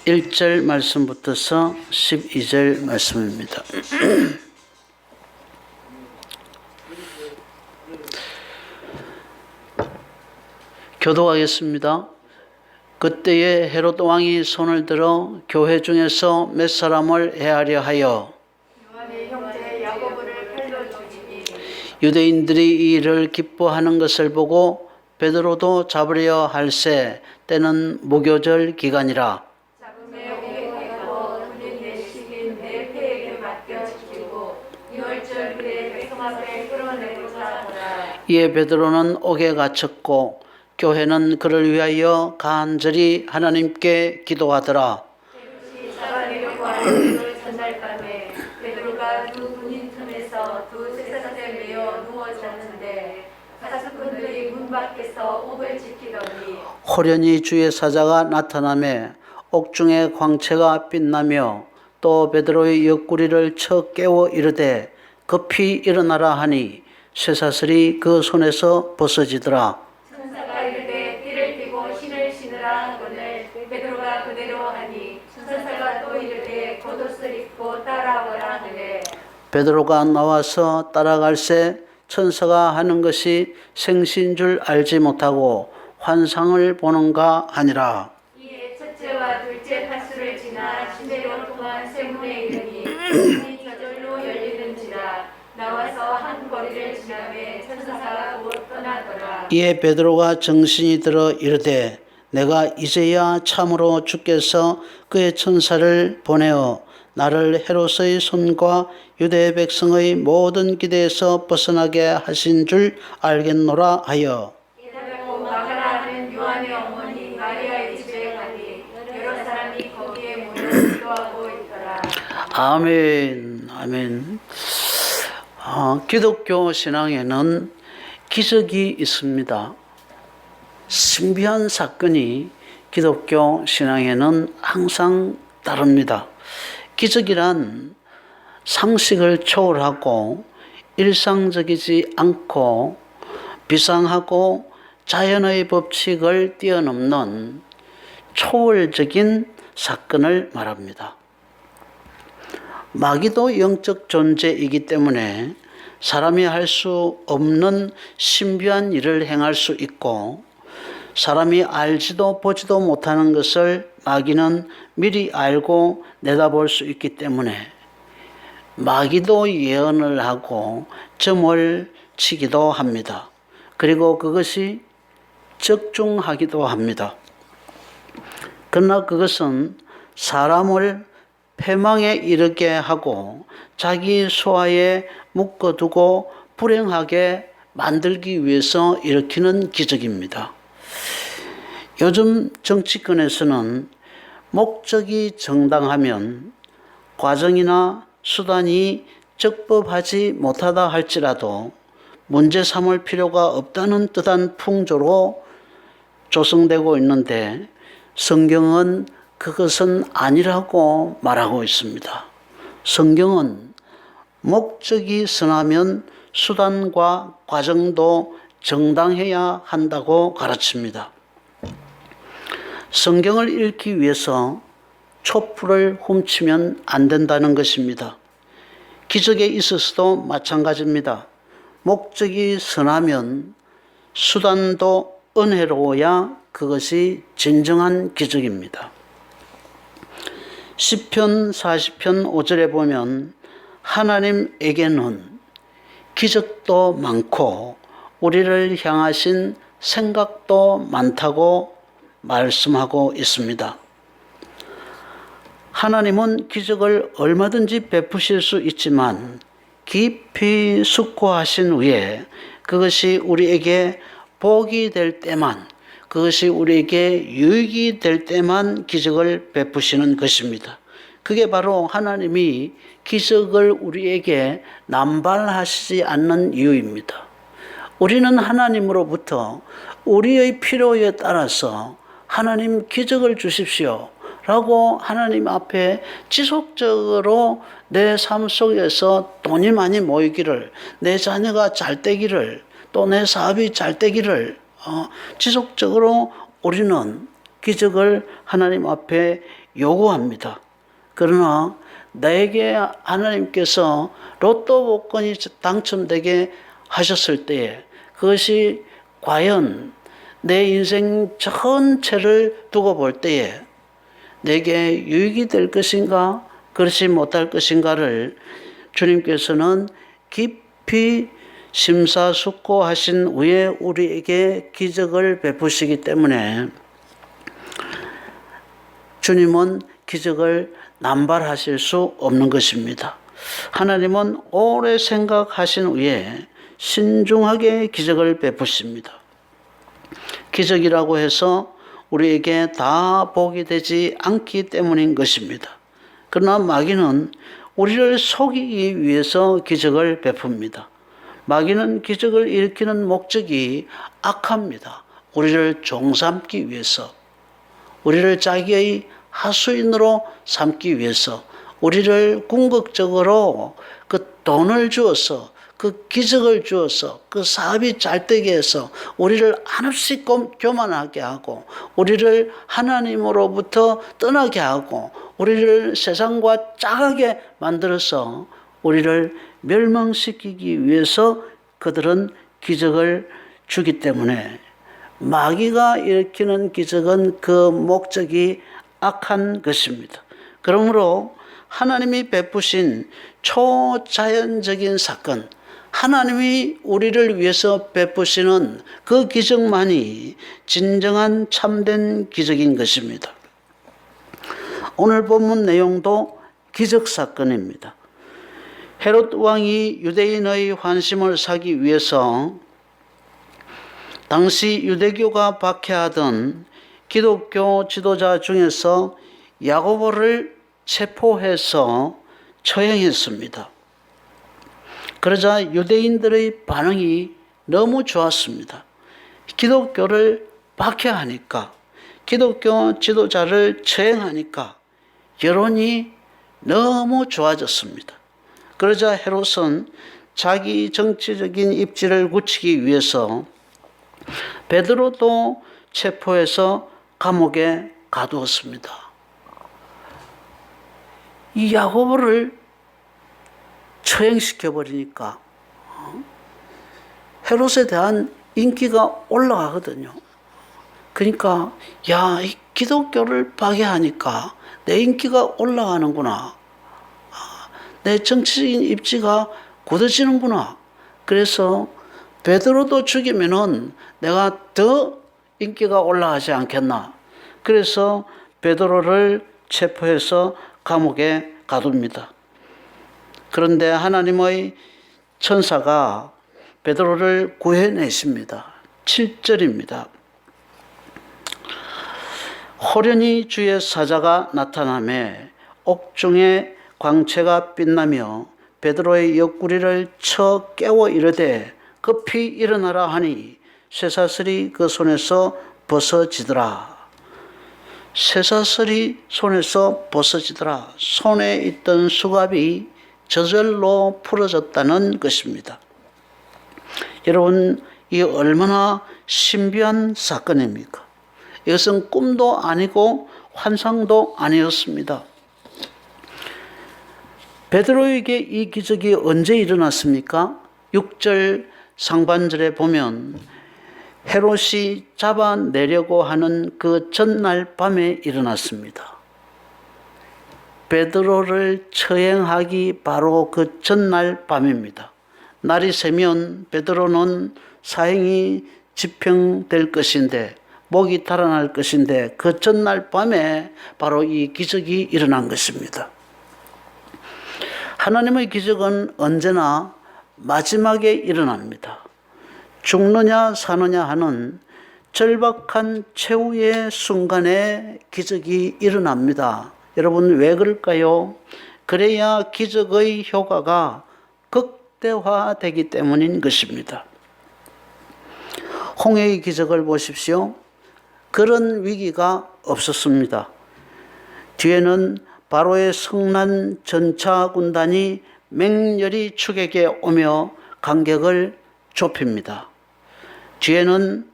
1절 말씀부터서 12절 말씀입니다. 교독하겠습니다. 그때에 헤롯 왕이 손을 들어 교회 중에서 몇 사람을 해하려 하여 요한의 형제 야고보를 칼로 죽이니 유대인들이 이 일을 기뻐하는 것을 보고 베드로도 잡으려 할새 때는 무교절 기간이라. 잡음에 오게 하고 군인 내시긴 내 패에게 맡겨 죽이고 유월절 그의 백성 앞에 끌어내고자 하더라. 이에 베드로는 옥에 갇혔고 교회는 그를 위하여 간절히 하나님께 기도하더라. 헤롯이 잡아내려고 하는 그 전날 밤에 베드로가 두 군인 틈에서 두 쇠사슬에 매여 누워 잤는데 가축꾼들이 문 밖에서 옥을 지키더니 호련히 주의 사자가 나타나매 옥중에 광채가 빛나며 또 베드로의 옆구리를 쳐 깨워 이르되 급히 일어나라 하니 쇠사슬이 그 손에서 벗어지더라. 천사가 이르되 띠를 띠고 신을 신으라 하거늘 베드로가 그대로 하니 천사가 또 이르되 겉옷을 입고 따라오라 하네. 베드로가 나와서 따라갈새 천사가 하는 것이 생시인 줄 알지 못하고 환상을 보는가 하니라. 이에 첫째와 둘째 파수를 지나 시내로 통한 세문에 이르니 문이 저절로 열리는지라 나와서 한 거리를 지나매 천사가 곧 떠나더라. 이에 베드로가 정신이 들어 이르되 내가 이제야 참으로 주께서 그의 천사를 보내어 나를 헤롯의 손과 유대 백성의 모든 기대에서 벗어나게 하신 줄 알겠노라 하여 이다고 마가라 하는 요한의 어머니 마리아의 집에 가니 여러 사람이 거기에 모여 기도하고 있더라. 아멘. 아멘. 기독교 신앙에는 기적이 있습니다. 신비한 사건이 기독교 신앙에는 항상 따릅니다. 기적이란 상식을 초월하고 일상적이지 않고 비상하고 자연의 법칙을 뛰어넘는 초월적인 사건을 말합니다. 마귀도 영적 존재이기 때문에 사람이 할 수 없는 신비한 일을 행할 수 있고 사람이 알지도 보지도 못하는 것을 마귀는 미리 알고 내다볼 수 있기 때문에 마귀도 예언을 하고 점을 치기도 합니다. 그리고 그것이 적중하기도 합니다. 그러나 그것은 사람을 패망에 이르게 하고 자기 소화에 묶어두고 불행하게 만들기 위해서 일으키는 기적입니다. 요즘 정치권에서는 목적이 정당하면 과정이나 수단이 적법하지 못하다 할지라도 문제 삼을 필요가 없다는 뜻한 풍조로 조성되고 있는데 성경은 그것은 아니라고 말하고 있습니다. 성경은 목적이 선하면 수단과 과정도 정당해야 한다고 가르칩니다. 성경을 읽기 위해서 촛불을 훔치면 안 된다는 것입니다. 기적에 있어서도 마찬가지입니다. 목적이 선하면 수단도 은혜로워야 그것이 진정한 기적입니다. 시편 40편 5절에 보면 하나님에게는 기적도 많고 우리를 향하신 생각도 많다고 말씀하고 있습니다. 하나님은 기적을 얼마든지 베푸실 수 있지만 깊이 숙고하신 후에 그것이 우리에게 복이 될 때만, 그것이 우리에게 유익이 될 때만 기적을 베푸시는 것입니다. 그게 바로 하나님이 기적을 우리에게 남발하시지 않는 이유입니다. 우리는 하나님으로부터 우리의 필요에 따라서 하나님 기적을 주십시오 라고 하나님 앞에 지속적으로 내 삶 속에서 돈이 많이 모이기를, 내 자녀가 잘 되기를, 또 내 사업이 잘 되기를 지속적으로 우리는 기적을 하나님 앞에 요구합니다. 그러나 나에게 하나님께서 로또 복권이 당첨되게 하셨을 때에 그것이 과연 내 인생 전체를 두고 볼 때에 내게 유익이 될 것인가 그렇지 못할 것인가를 주님께서는 깊이 심사숙고하신 후에 우리에게 기적을 베푸시기 때문에 주님은 기적을 남발하실 수 없는 것입니다. 하나님은 오래 생각하신 후에 신중하게 기적을 베푸십니다. 기적이라고 해서 우리에게 다 복이 되지 않기 때문인 것입니다. 그러나 마귀는 우리를 속이기 위해서 기적을 베풉니다. 마귀는 기적을 일으키는 목적이 악합니다. 우리를 종삼기 위해서, 우리를 자기의 하수인으로 삼기 위해서, 우리를 궁극적으로 그 돈을 주어서, 그 기적을 주어서, 그 사업이 잘되게 해서 우리를 한없이 교만하게 하고, 우리를 하나님으로부터 떠나게 하고, 우리를 세상과 짝하게 만들어서 우리를 멸망시키기 위해서 그들은 기적을 주기 때문에 마귀가 일으키는 기적은 그 목적이 악한 것입니다. 그러므로 하나님이 베푸신 초자연적인 사건, 하나님이 우리를 위해서 베푸시는 그 기적만이 진정한 참된 기적인 것입니다. 오늘 본문 내용도 기적 사건입니다. 헤롯 왕이 유대인의 환심을 사기 위해서 당시 유대교가 박해하던 기독교 지도자 중에서 야고보를 체포해서 처형했습니다. 그러자 유대인들의 반응이 너무 좋았습니다. 기독교를 박해하니까, 기독교 지도자를 처형하니까 여론이 너무 좋아졌습니다. 그러자 헤롯은 자기 정치적인 입지를 굳히기 위해서 베드로도 체포해서 감옥에 가두었습니다. 이 야고보를 처형시켜버리니까 헤롯에 대한 인기가 올라가거든요. 그러니까 야, 이 기독교를 파괴하니까 내 인기가 올라가는구나. 내 정치적인 입지가 굳어지는구나. 그래서 베드로도 죽이면은 내가 더 인기가 올라가지 않겠나. 그래서 베드로를 체포해서 감옥에 가둡니다. 그런데 하나님의 천사가 베드로를 구해내십니다. 7절입니다. 호련히 주의 사자가 나타나매 옥중에 광채가 빛나며 베드로의 옆구리를 쳐 깨워 이르되 급히 일어나라 하니 쇠사슬이 그 손에서 벗어지더라. 쇠사슬이 손에서 벗어지더라. 손에 있던 수갑이 저절로 풀어졌다는 것입니다. 여러분, 이 얼마나 신비한 사건입니까? 이것은 꿈도 아니고 환상도 아니었습니다. 베드로에게 이 기적이 언제 일어났습니까? 6절 상반절에 보면 헤롯이 잡아내려고 하는 그 전날 밤에 일어났습니다. 베드로를 처형하기 바로 그 전날 밤입니다. 날이 새면 베드로는 사형이 집행될 것인데, 목이 달아날 것인데, 그 전날 밤에 바로 이 기적이 일어난 것입니다. 하나님의 기적은 언제나 마지막에 일어납니다. 죽느냐 사느냐 하는 절박한 최후의 순간에 기적이 일어납니다. 여러분, 왜 그럴까요? 그래야 기적의 효과가 극대화되기 때문인 것입니다. 홍해의 기적을 보십시오. 그런 위기가 없었습니다. 뒤에는 바로의 성난 전차 군단이 맹렬히 추격에 오며 간격을 좁힙니다. 뒤에는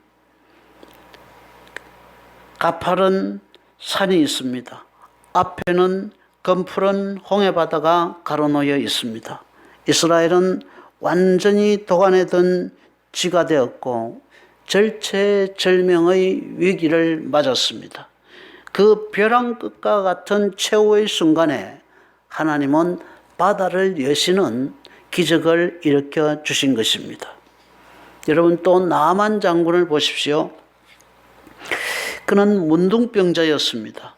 가파른 산이 있습니다. 앞에는 검푸른 홍해바다가 가로놓여 있습니다. 이스라엘은 완전히 도간에 든 쥐가 되었고 절체절명의 위기를 맞았습니다. 그 벼랑 끝과 같은 최후의 순간에 하나님은 바다를 여시는 기적을 일으켜 주신 것입니다. 여러분, 또 나만 장군을 보십시오. 그는 문둥병자였습니다.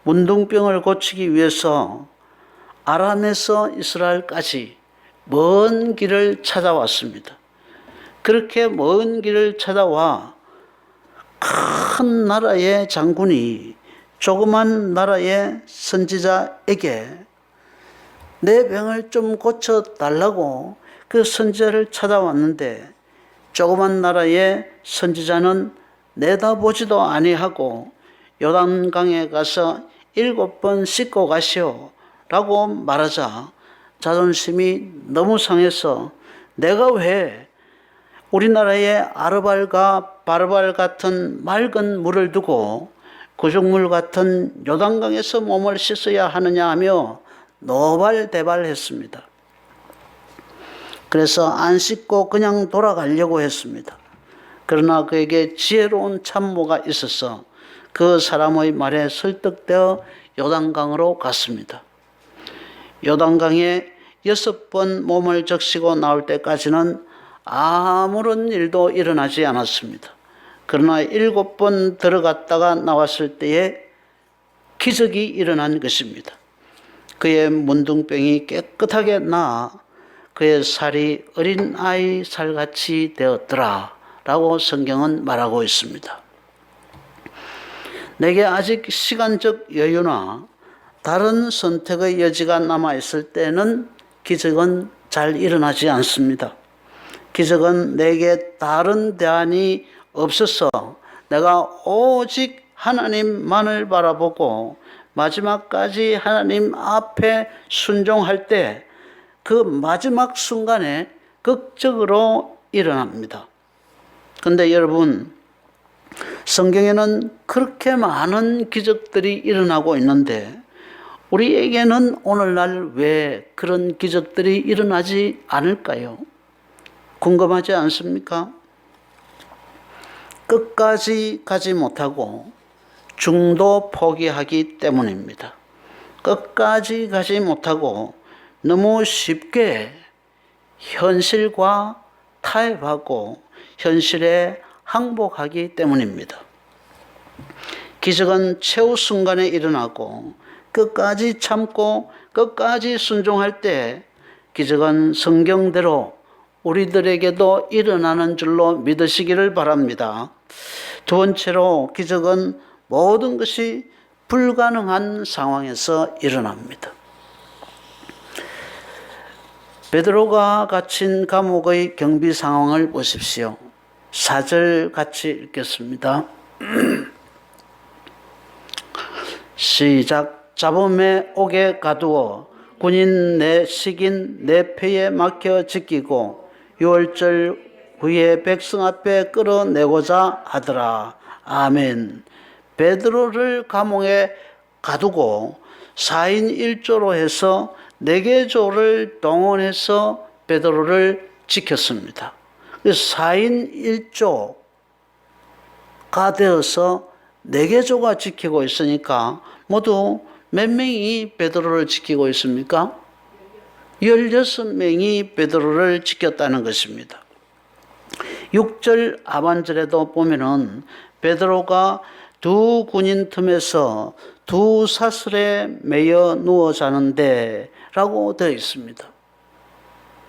문둥병을 고치기 위해서 아람에서 이스라엘까지 먼 길을 찾아왔습니다. 그렇게 먼 길을 찾아와 큰 나라의 장군이 조그만 나라의 선지자에게 내 병을 좀 고쳐달라고 그 선지자를 찾아왔는데, 조그만 나라의 선지자는 내다보지도 아니하고 요단강에 가서 7번 씻고 가시오 라고 말하자 자존심이 너무 상해서 내가 왜 우리나라의 아르발과 바르발 같은 맑은 물을 두고 구죽물 같은 요단강에서 몸을 씻어야 하느냐 하며 노발대발했습니다. 그래서 안 씻고 그냥 돌아가려고 했습니다. 그러나 그에게 지혜로운 참모가 있어서 그 사람의 말에 설득되어 요단강으로 갔습니다. 요단강에 6번 몸을 적시고 나올 때까지는 아무런 일도 일어나지 않았습니다. 그러나 7번 들어갔다가 나왔을 때에 기적이 일어난 것입니다. 그의 문둥병이 깨끗하게 나아 그의 살이 어린 아이 살같이 되었더라 라고 성경은 말하고 있습니다. 내게 아직 시간적 여유나 다른 선택의 여지가 남아있을 때는 기적은 잘 일어나지 않습니다. 기적은 내게 다른 대안이 없어서 내가 오직 하나님만을 바라보고 마지막까지 하나님 앞에 순종할 때 그 마지막 순간에 극적으로 일어납니다. 그런데 여러분, 성경에는 그렇게 많은 기적들이 일어나고 있는데 우리에게는 오늘날 왜 그런 기적들이 일어나지 않을까요? 궁금하지 않습니까? 끝까지 가지 못하고 중도 포기하기 때문입니다. 끝까지 가지 못하고 너무 쉽게 현실과 타협하고 현실에 항복하기 때문입니다. 기적은 최후 순간에 일어나고 끝까지 참고 끝까지 순종할 때 기적은 성경대로 우리들에게도 일어나는 줄로 믿으시기를 바랍니다. 두 번째로, 기적은 모든 것이 불가능한 상황에서 일어납니다. 베드로가 갇힌 감옥의 경비 상황을 보십시오. 4절 같이 읽겠습니다. 시작. 잡음에 옥에 가두어 군인 내 식인 내 패에 막혀 지키고 6월절 후에 백성 앞에 끌어내고자 하더라. 아멘. 베드로를 감옥에 가두고 4인 1조로 해서 4개조를 동원해서 베드로를 지켰습니다. 4인 1조가 되어서 4개조가 지키고 있으니까 모두 몇 명이 베드로를 지키고 있습니까? 16명이 베드로를 지켰다는 것입니다. 6절 하반절에도 보면은 베드로가 두 군인 틈에서 두 사슬에 매여 누워 자는데 라고 되어 있습니다.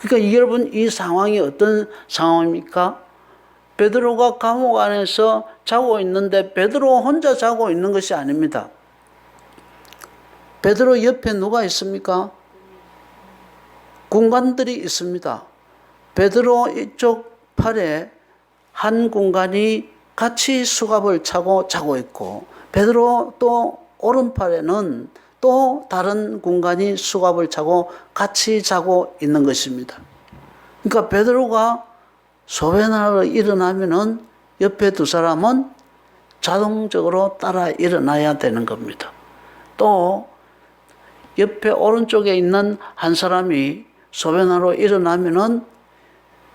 그러니까 여러분, 이 상황이 어떤 상황입니까? 베드로가 감옥 안에서 자고 있는데 베드로 혼자 자고 있는 것이 아닙니다. 베드로 옆에 누가 있습니까? 군관들이 있습니다. 베드로 이쪽 팔에 한 군관이 같이 수갑을 차고 자고 있고, 베드로 또 오른팔에는 또 다른 군관이 수갑을 차고 같이 자고 있는 것입니다. 그러니까 베드로가 소변하러 일어나면은 옆에 두 사람은 자동적으로 따라 일어나야 되는 겁니다. 또 옆에 오른쪽에 있는 한 사람이 소변하러 일어나면은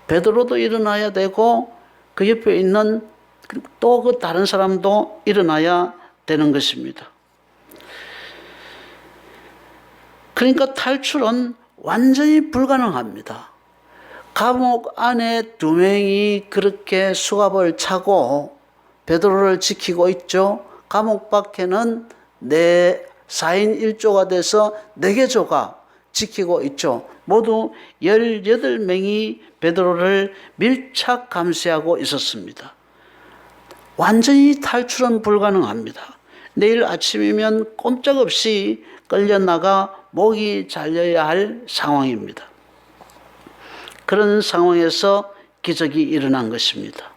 베드로도 일어나야 되고 그 옆에 있는 또 그 다른 사람도 일어나야 되는 것입니다. 그러니까 탈출은 완전히 불가능합니다. 감옥 안에 2명이 그렇게 수갑을 차고 베드로를 지키고 있죠. 감옥 밖에는 4인 1조가 돼서 4개조가 지키고 있죠. 모두 18명이 베드로를 밀착 감시하고 있었습니다. 완전히 탈출은 불가능합니다. 내일 아침이면 꼼짝없이 끌려나가 목이 잘려야 할 상황입니다. 그런 상황에서 기적이 일어난 것입니다.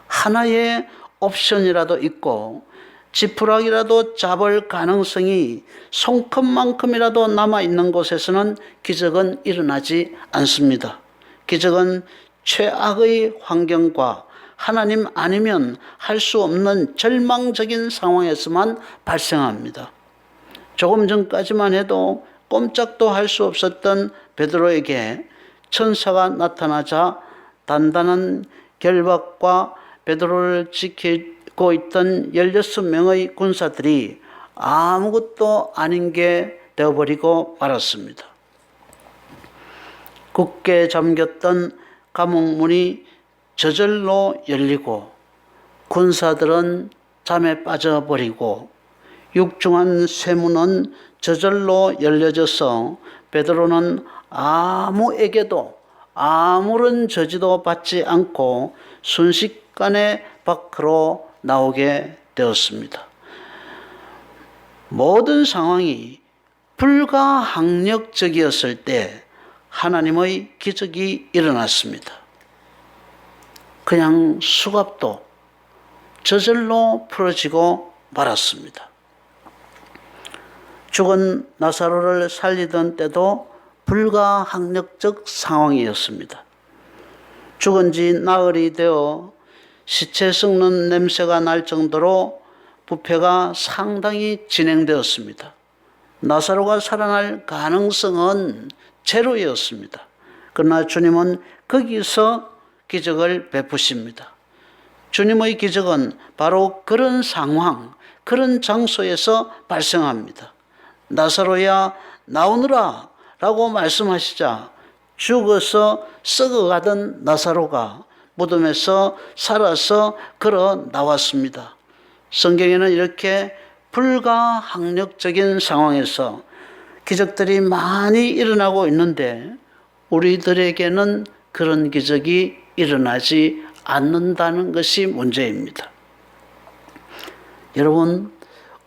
하나의 옵션이라도 있고 지푸라기라도 잡을 가능성이 손끝만큼이라도 남아있는 곳에서는 기적은 일어나지 않습니다. 기적은 최악의 환경과 하나님 아니면 할 수 없는 절망적인 상황에서만 발생합니다. 조금 전까지만 해도 꼼짝도 할 수 없었던 베드로에게 천사가 나타나자 단단한 결박과 베드로를 지키고 있던 16명의 군사들이 아무것도 아닌 게 되어버리고 말았습니다. 굳게 잠겼던 감옥문이 저절로 열리고 군사들은 잠에 빠져버리고 육중한 쇠문은 저절로 열려져서 베드로는 아무에게도 아무런 저지도 받지 않고 순식간에 밖으로 나오게 되었습니다. 모든 상황이 불가항력적이었을 때 하나님의 기적이 일어났습니다. 그냥 수갑도 저절로 풀어지고 말았습니다. 죽은 나사로를 살리던 때도 불가항력적 상황이었습니다. 죽은 지 나흘이 되어 시체 썩는 냄새가 날 정도로 부패가 상당히 진행되었습니다. 나사로가 살아날 가능성은 제로였습니다. 그러나 주님은 거기서 기적을 베푸십니다. 주님의 기적은 바로 그런 상황, 그런 장소에서 발생합니다. 나사로야 나오너라 라고 말씀하시자 죽어서 썩어가던 나사로가 무덤에서 살아서 걸어 나왔습니다. 성경에는 이렇게 불가항력적인 상황에서 기적들이 많이 일어나고 있는데 우리들에게는 그런 기적이 일어나지 않는다는 것이 문제입니다. 여러분,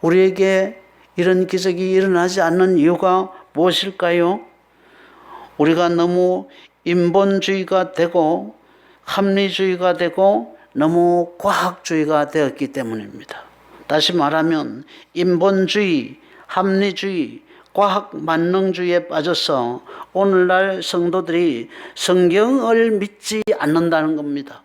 우리에게 이런 기적이 일어나지 않는 이유가 무엇일까요? 우리가 너무 인본주의가 되고 합리주의가 되고 너무 과학주의가 되었기 때문입니다. 다시 말하면 인본주의, 합리주의, 과학 만능주의에 빠져서 오늘날 성도들이 성경을 믿지 않는다는 겁니다.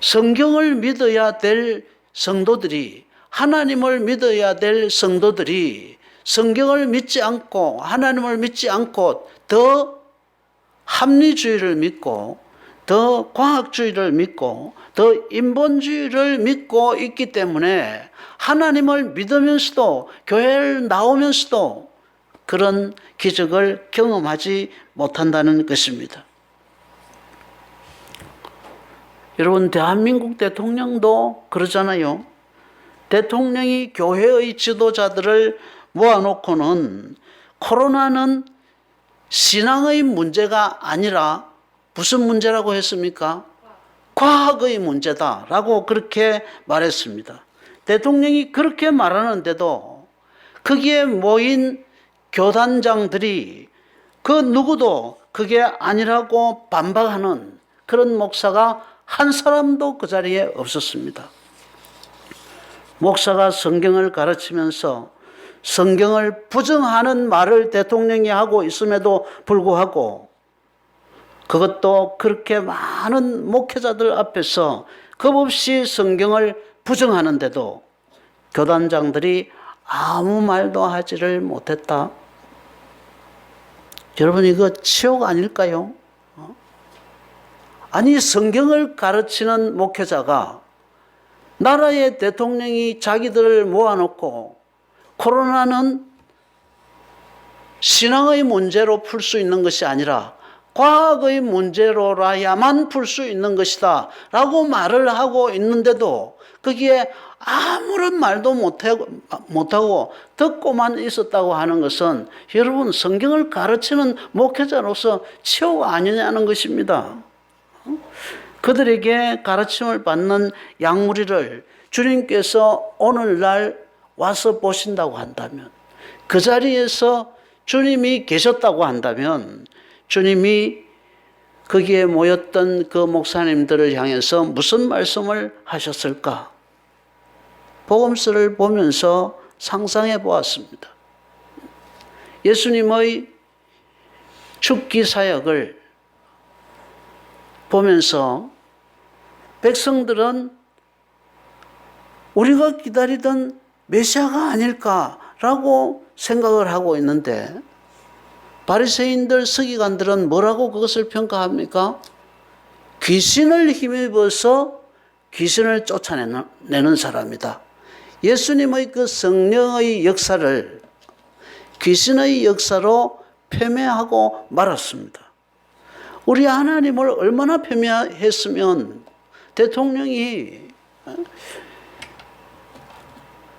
성경을 믿어야 될 성도들이, 하나님을 믿어야 될 성도들이 성경을 믿지 않고 하나님을 믿지 않고 더 합리주의를 믿고 더 과학주의를 믿고 더 인본주의를 믿고 있기 때문에 하나님을 믿으면서도 교회를 나오면서도 그런 기적을 경험하지 못한다는 것입니다. 여러분, 대한민국 대통령도 그러잖아요. 대통령이 교회의 지도자들을 모아놓고는 코로나는 신앙의 문제가 아니라 무슨 문제라고 했습니까? 과학의 문제다라고 그렇게 말했습니다. 대통령이 그렇게 말하는데도 거기에 모인 교단장들이 그 누구도 그게 아니라고 반박하는 그런 목사가 한 사람도 그 자리에 없었습니다. 목사가 성경을 가르치면서 성경을 부정하는 말을 대통령이 하고 있음에도 불구하고 그것도 그렇게 많은 목회자들 앞에서 겁없이 성경을 부정하는데도 교단장들이 아무 말도 하지를 못했다. 여러분, 이거 치욕 아닐까요? 아니, 성경을 가르치는 목회자가 나라의 대통령이 자기들을 모아놓고 코로나는 신앙의 문제로 풀 수 있는 것이 아니라 과학의 문제로라야만 풀 수 있는 것이다 라고 말을 하고 있는데도 거기에 아무런 말도 못하고 듣고만 있었다고 하는 것은 여러분, 성경을 가르치는 목회자로서 치욕 아니냐는 것입니다. 그들에게 가르침을 받는 양무리를 주님께서 오늘날 와서 보신다고 한다면, 그 자리에서 주님이 계셨다고 한다면 주님이 거기에 모였던 그 목사님들을 향해서 무슨 말씀을 하셨을까? 복음서를 보면서 상상해 보았습니다. 예수님의 죽기 사역을 보면서 백성들은 우리가 기다리던 메시아가 아닐까라고 생각을 하고 있는데, 바리새인들, 서기관들은 뭐라고 그것을 평가합니까? 귀신을 힘입어서 귀신을 쫓아내는 사람이다. 예수님의 그 성령의 역사를 귀신의 역사로 폄훼하고 말았습니다. 우리 하나님을 얼마나 폄훼했으면 대통령이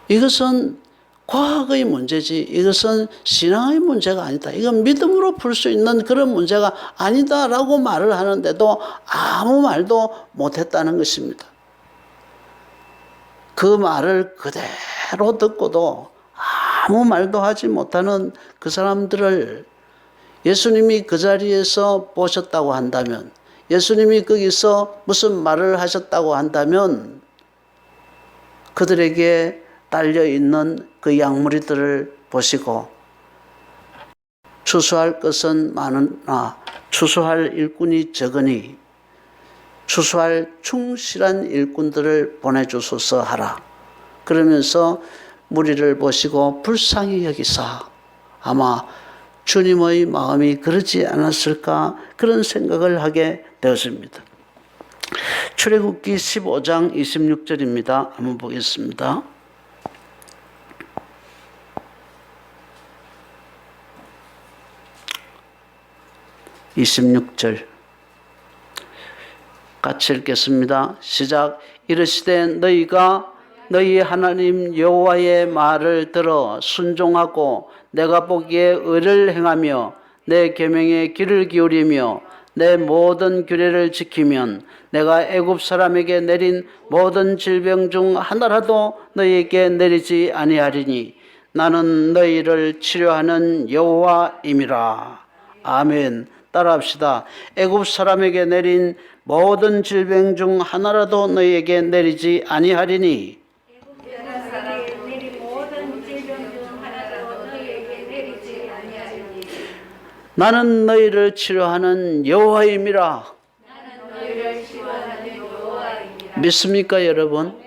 이것은 과학의 문제지, 이것은 신앙의 문제가 아니다, 이건 믿음으로 풀 수 있는 그런 문제가 아니다라고 말을 하는데도 아무 말도 못했다는 것입니다. 그 말을 그대로 듣고도 아무 말도 하지 못하는 그 사람들을 예수님이 그 자리에서 보셨다고 한다면, 예수님이 거기서 무슨 말을 하셨다고 한다면 그들에게 달려있는 그 양무리들을 보시고 추수할 것은 많으나 추수할 일꾼이 적으니 추수할 충실한 일꾼들을 보내주소서 하라. 그러면서 무리를 보시고 불쌍히 여기사 아마 주님의 마음이 그러지 않았을까, 그런 생각을 하게 되었습니다. 출애굽기 15장 26절입니다. 한번 보겠습니다. 26절 같이 읽겠습니다. 시작. 이르시되 너희가 너희 하나님 여호와의 말을 들어 순종하고 내가 보기에 의를 행하며 내 계명에 귀를 기울이며 내 모든 규례를 지키면 내가 애굽 사람에게 내린 모든 질병 중 하나라도 너희에게 내리지 아니하리니 나는 너희를 치료하는 여호와임이라. 아멘. 따라합시다. 애굽 사람에게 내린 모든 질병 중 하나라도 너희에게 내리지 아니하리니 나는 너희를 치료하는 여호와임이라. 믿습니까 여러분?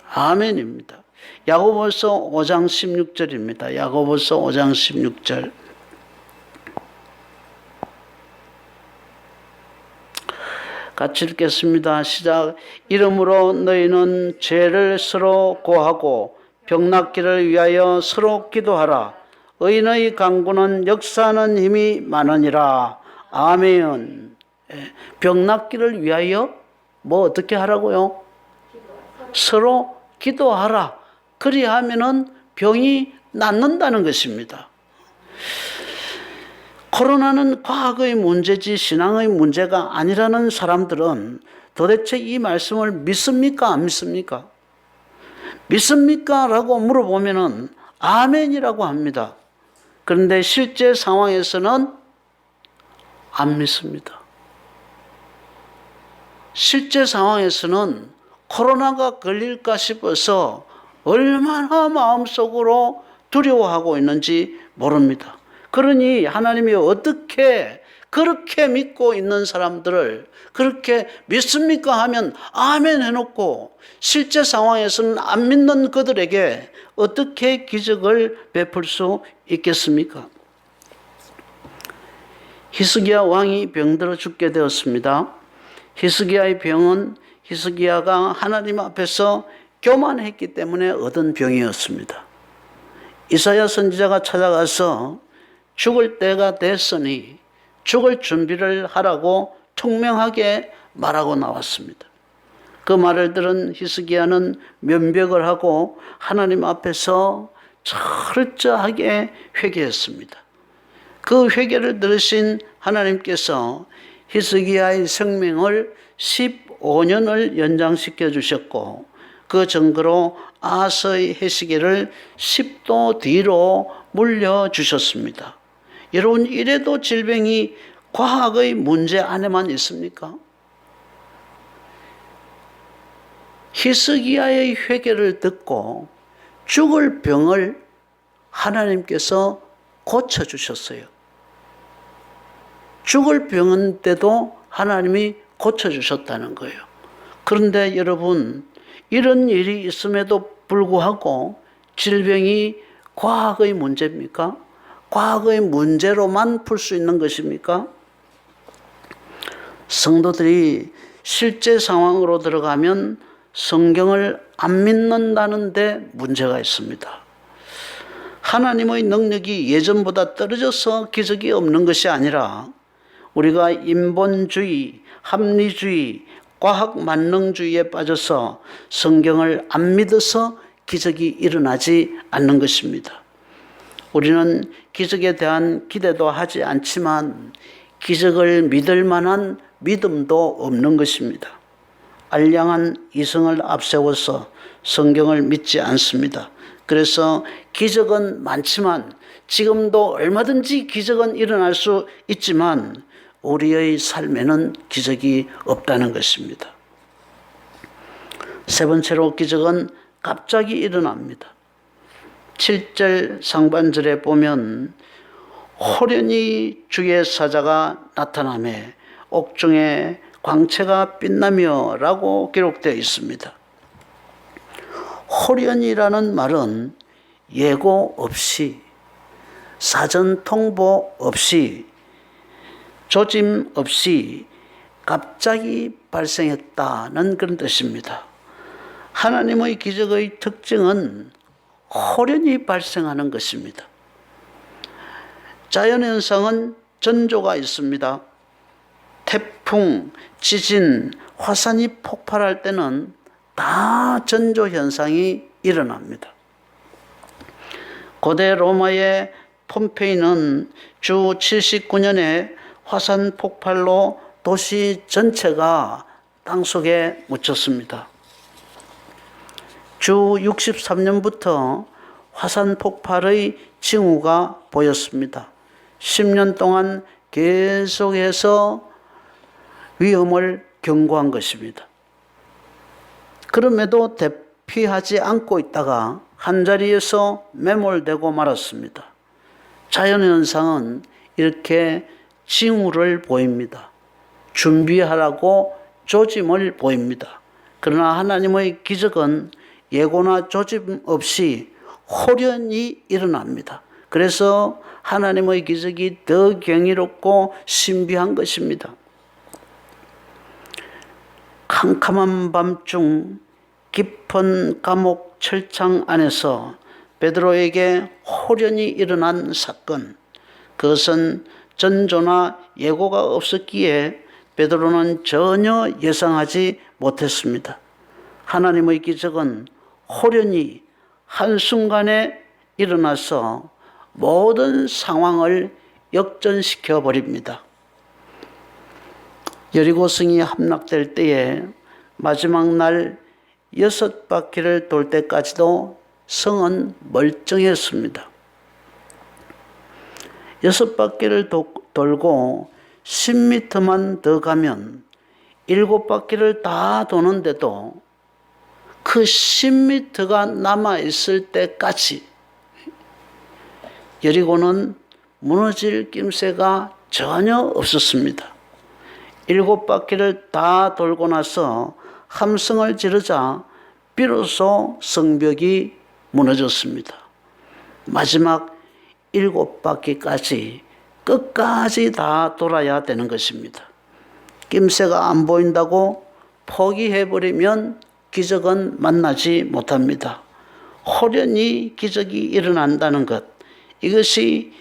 아멘입니다. 야고보서 5장 16절입니다. 야고보서 5장 16절. 같이 읽겠습니다. 시작. 이러므로 너희는 죄를 서로 고하고 병낫기를 위하여 서로 기도하라. 의인의 간구는 역사하는 힘이 많으니라. 아멘. 병낫기를 위하여 뭐 어떻게 하라고요? 서로 기도하라. 그리하면은 병이 낫는다는 것입니다. 코로나는 과학의 문제지 신앙의 문제가 아니라는 사람들은 도대체 이 말씀을 믿습니까? 안 믿습니까? 믿습니까? 라고 물어보면은 아멘이라고 합니다. 그런데 실제 상황에서는 안 믿습니다. 실제 상황에서는 코로나가 걸릴까 싶어서 얼마나 마음속으로 두려워하고 있는지 모릅니다. 그러니 하나님이 어떻게 그렇게 믿고 있는 사람들을 그렇게 믿습니까 하면 아멘 해놓고 실제 상황에서는 안 믿는 그들에게 어떻게 기적을 베풀 수 있겠습니까? 히스기야 왕이 병들어 죽게 되었습니다. 히스기야의 병은 히스기야가 하나님 앞에서 교만했기 때문에 얻은 병이었습니다. 이사야 선지자가 찾아가서 죽을 때가 됐으니 죽을 준비를 하라고 총명하게 말하고 나왔습니다. 그 말을 들은 히스기야는 면벽을 하고 하나님 앞에서 철저하게 회개했습니다. 그 회개를 들으신 하나님께서 히스기야의 생명을 15년을 연장시켜 주셨고 그 증거로 아하스의 해시계를 10도 뒤로 물려주셨습니다. 여러분, 이래도 질병이 과학의 문제 안에만 있습니까? 히스기야의 회개를 듣고 죽을 병을 하나님께서 고쳐주셨어요. 죽을 병인데도 하나님이 고쳐주셨다는 거예요. 그런데 여러분, 이런 일이 있음에도 불구하고 질병이 과학의 문제입니까? 과학의 문제로만 풀 수 있는 것입니까? 성도들이 실제 상황으로 들어가면 성경을 안 믿는다는 데 문제가 있습니다. 하나님의 능력이 예전보다 떨어져서 기적이 없는 것이 아니라 우리가 인본주의, 합리주의, 과학 만능주의에 빠져서 성경을 안 믿어서 기적이 일어나지 않는 것입니다. 우리는 기적에 대한 기대도 하지 않지만 기적을 믿을 만한 믿음도 없는 것입니다. 알량한 이성을 앞세워서 성경을 믿지 않습니다. 그래서 기적은 많지만 지금도 얼마든지 기적은 일어날 수 있지만 우리의 삶에는 기적이 없다는 것입니다. 세 번째로 기적은 갑자기 일어납니다. 7절 상반절에 보면 호련히 주의 사자가 나타나매 옥중에 광채가 빛나며 라고 기록되어 있습니다. 호련이라는 말은 예고 없이, 사전 통보 없이, 조짐 없이 갑자기 발생했다는 그런 뜻입니다. 하나님의 기적의 특징은 호련히 발생하는 것입니다. 자연현상은 전조가 있습니다. 태풍, 지진, 화산이 폭발할 때는 다 전조 현상이 일어납니다. 고대 로마의 폼페이는 주 79년에 화산 폭발로 도시 전체가 땅속에 묻혔습니다. 주 63년부터 화산 폭발의 징후가 보였습니다. 10년 동안 계속해서 위험을 경고한 것입니다. 그럼에도 대피하지 않고 있다가 한자리에서 매몰되고 말았습니다. 자연현상은 이렇게 징후를 보입니다. 준비하라고 조짐을 보입니다. 그러나 하나님의 기적은 예고나 조짐 없이 호련히 일어납니다. 그래서 하나님의 기적이 더 경이롭고 신비한 것입니다. 캄캄한 밤중 깊은 감옥 철창 안에서 베드로에게 호련히 일어난 사건, 그것은 전조나 예고가 없었기에 베드로는 전혀 예상하지 못했습니다. 하나님의 기적은 호련히 한순간에 일어나서 모든 상황을 역전시켜 버립니다. 여리고성이 함락될 때에 마지막 날 6바퀴를 돌 때까지도 성은 멀쩡했습니다. 6바퀴를 돌고 10m만 더 가면 7바퀴를 다 도는데도 그 10m가 남아있을 때까지 여리고는 무너질 낌새가 전혀 없었습니다. 7바퀴를 다 돌고 나서 함성을 지르자 비로소 성벽이 무너졌습니다. 마지막 7바퀴까지 끝까지 다 돌아야 되는 것입니다. 낌새가 안 보인다고 포기해버리면 기적은 만나지 못합니다. 호련히 기적이 일어난다는 것, 이것이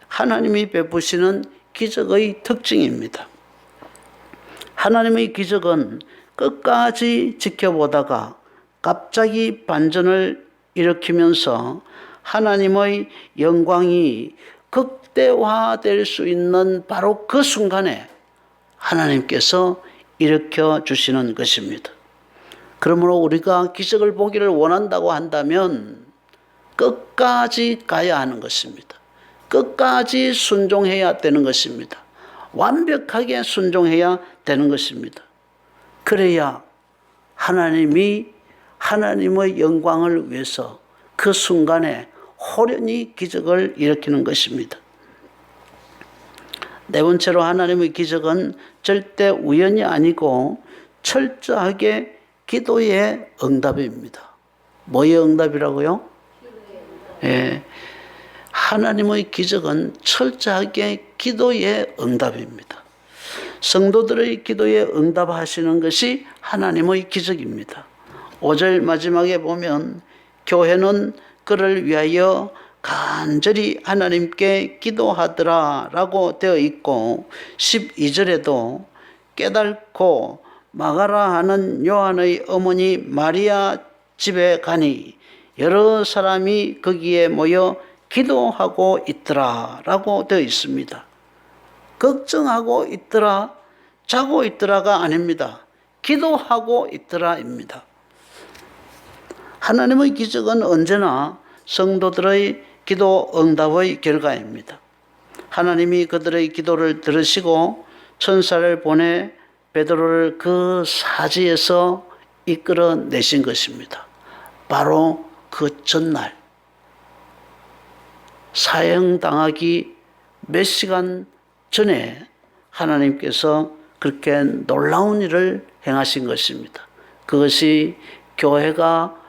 하나님이 베푸시는 기적의 특징입니다. 하나님의 기적은 끝까지 지켜보다가 갑자기 반전을 일으키면서 하나님의 영광이 극대화될 수 있는 바로 그 순간에 하나님께서 일으켜 주시는 것입니다. 그러므로 우리가 기적을 보기를 원한다고 한다면 끝까지 가야 하는 것입니다. 끝까지 순종해야 되는 것입니다. 완벽하게 순종해야 되는 것입니다. 그래야 하나님이 하나님의 영광을 위해서 그 순간에 호련히 기적을 일으키는 것입니다. 네 번째로 하나님의 기적은 절대 우연이 아니고 철저하게 기도의 응답입니다. 뭐의 응답이라고요? 예, 하나님의 기적은 철저하게 기도의 응답입니다. 성도들의 기도에 응답하시는 것이 하나님의 기적입니다. 5절 마지막에 보면 교회는 그를 위하여 간절히 하나님께 기도하더라 라고 되어 있고 12절에도 깨닫고 마가라 하는 요한의 어머니 마리아 집에 가니 여러 사람이 거기에 모여 기도하고 있더라 라고 되어 있습니다. 걱정하고 있더라, 자고 있더라가 아닙니다. 기도하고 있더라입니다. 하나님의 기적은 언제나 성도들의 기도 응답의 결과입니다. 하나님이 그들의 기도를 들으시고 천사를 보내 베드로를 그 사지에서 이끌어내신 것입니다. 바로 그 전날 사형당하기 몇 시간 전에 하나님께서 그렇게 놀라운 일을 행하신 것입니다. 그것이 교회가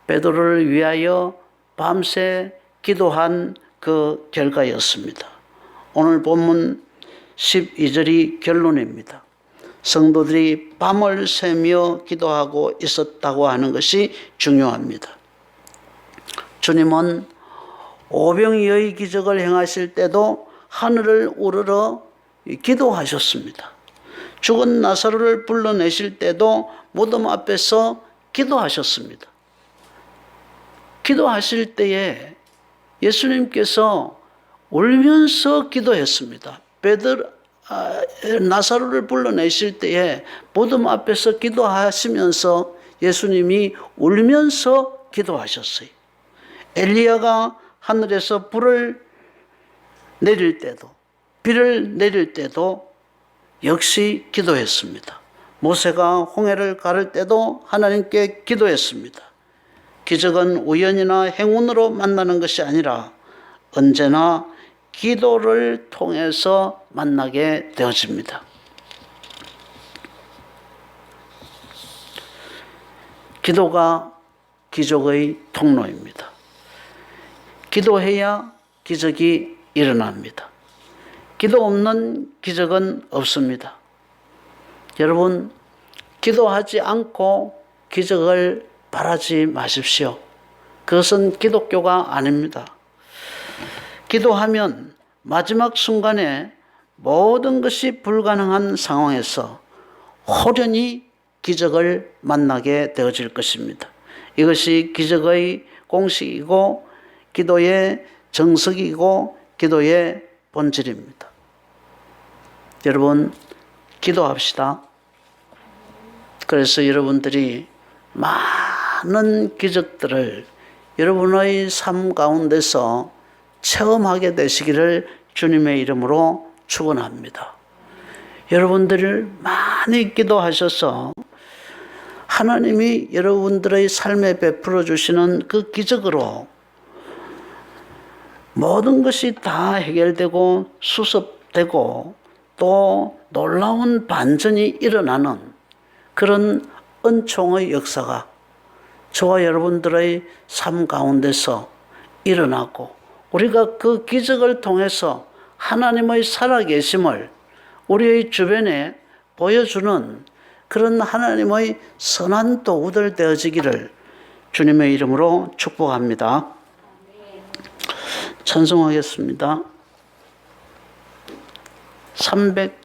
베드로를 위하여 밤새 기도한 그 결과였습니다. 오늘 본문 12절이 결론입니다. 성도들이 밤을 새며 기도하고 있었다고 하는 것이 중요합니다. 주님은 오병이어의 기적을 행하실 때도 하늘을 우러러 기도하셨습니다. 죽은 나사로를 불러내실 때도 무덤 앞에서 기도하셨습니다. 기도하실 때에 예수님께서 울면서 기도했습니다. 나사로를 불러내실 때에 무덤 앞에서 기도하시면서 예수님이 울면서 기도하셨어요. 엘리야가 하늘에서 불을 내릴 때도 비를 내릴 때도 역시 기도했습니다. 모세가 홍해를 가를 때도 하나님께 기도했습니다. 기적은 우연이나 행운으로 만나는 것이 아니라 언제나 기도를 통해서 만나게 되어집니다. 기도가 기적의 통로입니다. 기도해야 기적이 일어납니다. 기도 없는 기적은 없습니다. 여러분, 기도하지 않고 기적을 바라지 마십시오. 그것은 기독교가 아닙니다. 기도하면 마지막 순간에 모든 것이 불가능한 상황에서 호련히 기적을 만나게 되어질 것입니다. 이것이 기적의 공식이고 기도의 정석이고 기도의 본질입니다. 여러분, 기도합시다. 그래서 여러분들이 많은 기적들을 여러분의 삶 가운데서 체험하게 되시기를 주님의 이름으로 축원합니다. 여러분들을 많이 기도하셔서 하나님이 여러분들의 삶에 베풀어 주시는 그 기적으로 모든 것이 다 해결되고 수습되고 되고 또 놀라운 반전이 일어나는 그런 은총의 역사가 저와 여러분들의 삶 가운데서 일어나고 우리가 그 기적을 통해서 하나님의 살아계심을 우리의 주변에 보여주는 그런 하나님의 선한 도구들 되어지기를 주님의 이름으로 축복합니다. 찬송하겠습니다. 300